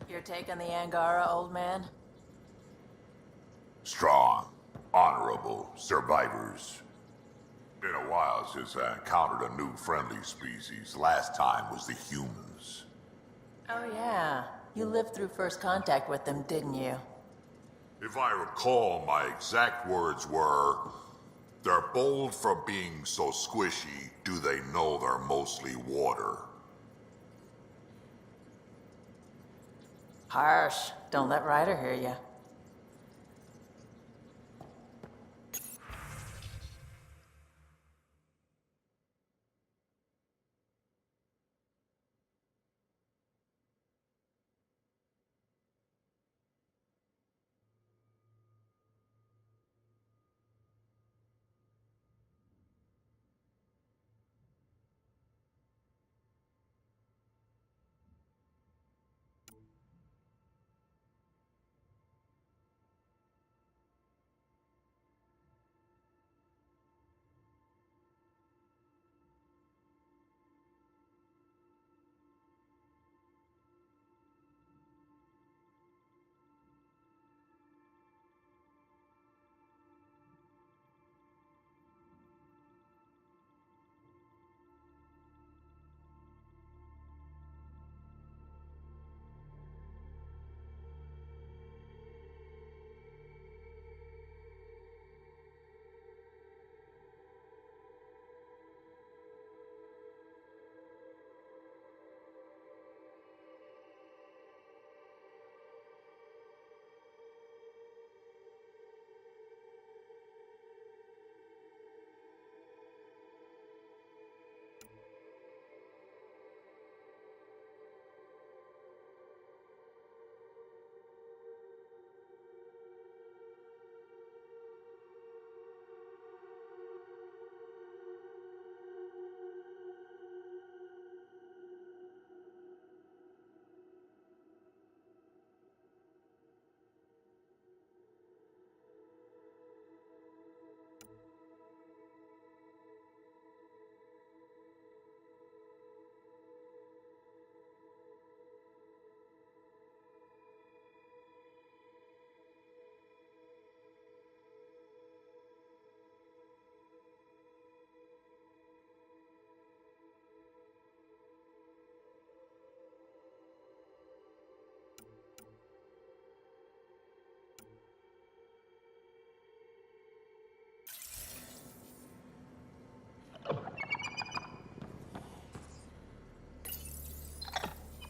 Your take on the Angara, old man? Strong, honorable survivors. Been a while since I encountered a new friendly species. Last time was the humans. Oh yeah. You lived through first contact with them, didn't you? If I recall, my exact words were, "They're bold for being so squishy, do they know they're mostly water?" Harsh. Don't let Ryder hear you.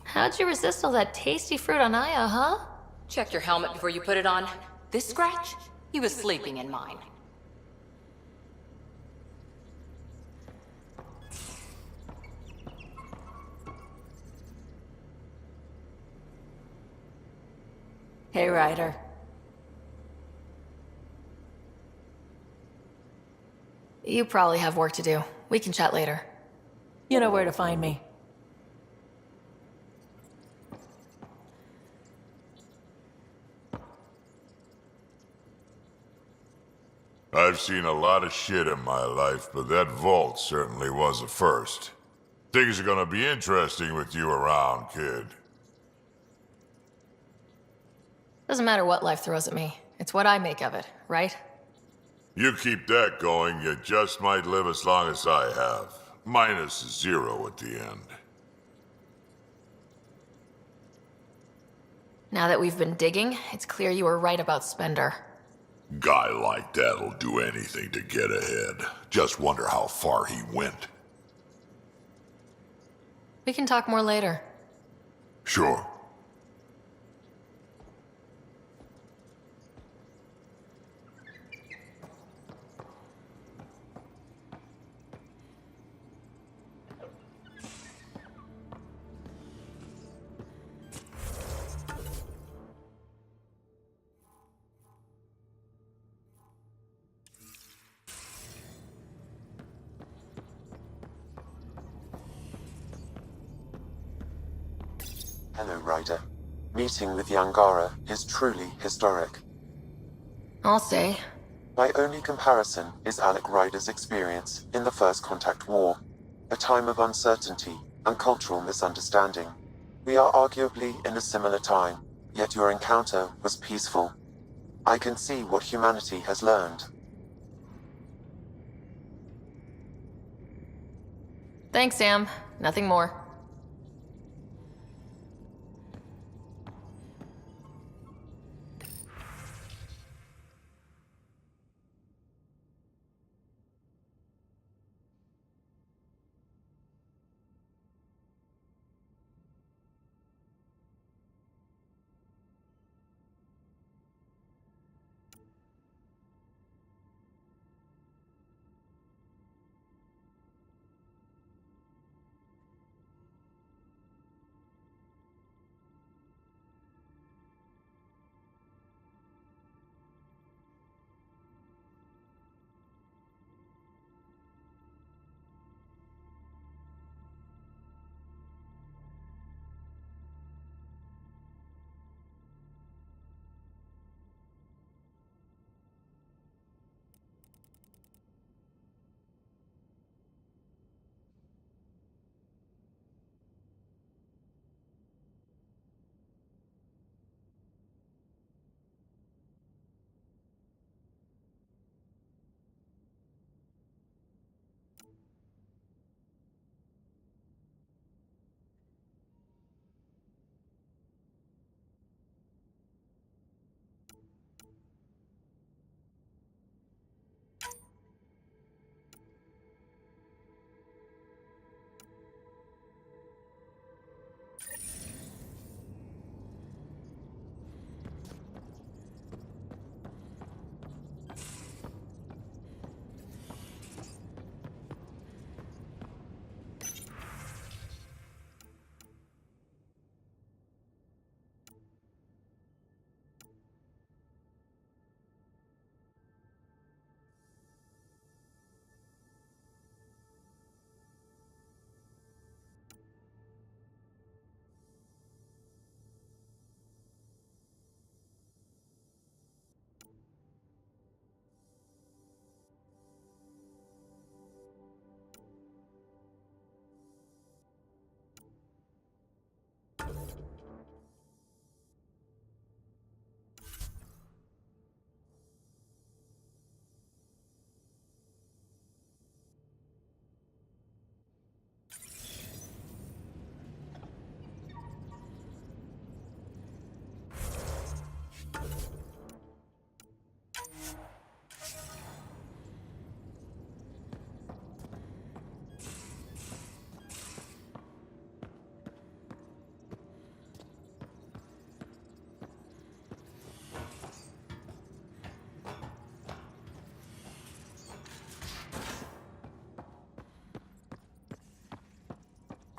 How'd you resist all that tasty fruit on Aya, huh? Checked your helmet before you put it on. This scratch? He was sleeping in mine. Hey, Ryder. You probably have work to do. We can chat later. You know where to find me. I've seen a lot of shit in my life, but that vault certainly was a first. Things are gonna be interesting with you around, kid. Doesn't matter what life throws at me. It's what I make of it, right? You keep that going, you just might live as long as I have. Minus 0 at the end. Now that we've been digging, it's clear you were right about Spender. Guy like that'll do anything to get ahead. Just wonder how far he went. We can talk more later. Sure. Hello, Ryder. Meeting with the Angara is truly historic. I'll say. My only comparison is Alec Ryder's experience in the First Contact War, a time of uncertainty and cultural misunderstanding. We are arguably in a similar time, yet your encounter was peaceful. I can see what humanity has learned. Thanks, Sam. Nothing more.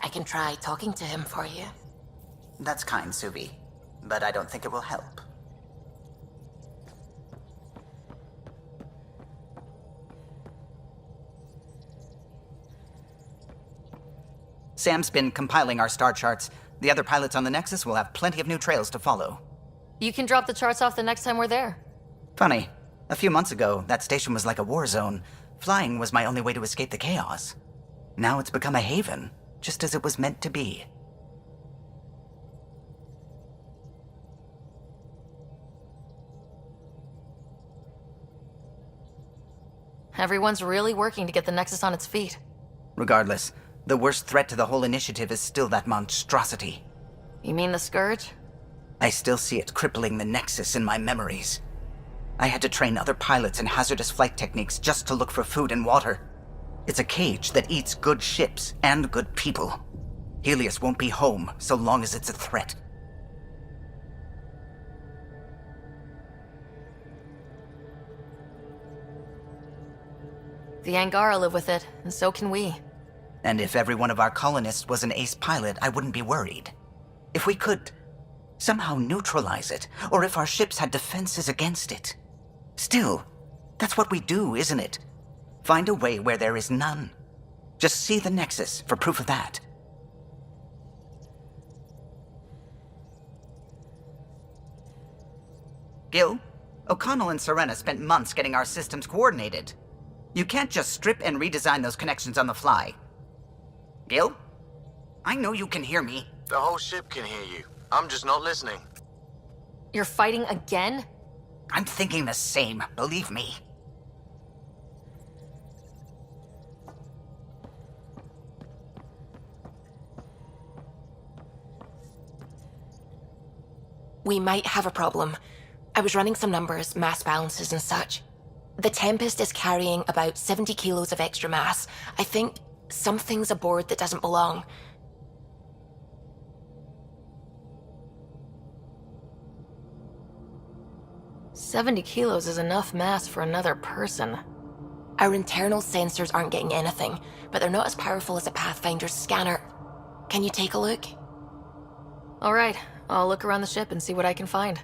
I can try talking to him for you. That's kind, Subi, but I don't think it will help. Sam's been compiling our star charts. The other pilots on the Nexus will have plenty of new trails to follow. You can drop the charts off the next time we're there. Funny, a few months ago, that station was like a war zone. Flying was my only way to escape the chaos. Now it's become a haven, just as it was meant to be. Everyone's really working to get the Nexus on its feet. Regardless, the worst threat to the whole initiative is still that monstrosity. You mean the Scourge? I still see it crippling the Nexus in my memories. I had to train other pilots in hazardous flight techniques just to look for food and water. It's a cage that eats good ships and good people. Helios won't be home so long as it's a threat. The Angara live with it, and so can we. And if every one of our colonists was an ace pilot, I wouldn't be worried. If we could somehow neutralize it, or if our ships had defenses against it. Still, that's what we do, isn't it? Find a way where there is none. Just see the Nexus for proof of that. Gil, O'Connell and Serena spent months getting our systems coordinated. You can't just strip and redesign those connections on the fly. Gil? I know you can hear me. The whole ship can hear you. I'm just not listening. You're fighting again? I'm thinking the same, believe me. We might have a problem. I was running some numbers, mass balances and such. The Tempest is carrying about 70 kilos of extra mass. I think something's aboard that doesn't belong. "70 kilos is enough mass for another person." Our internal sensors aren't getting anything, but they're not as powerful as a Pathfinder's scanner. Can you take a look? All right, I'll look around the ship and see what I can find.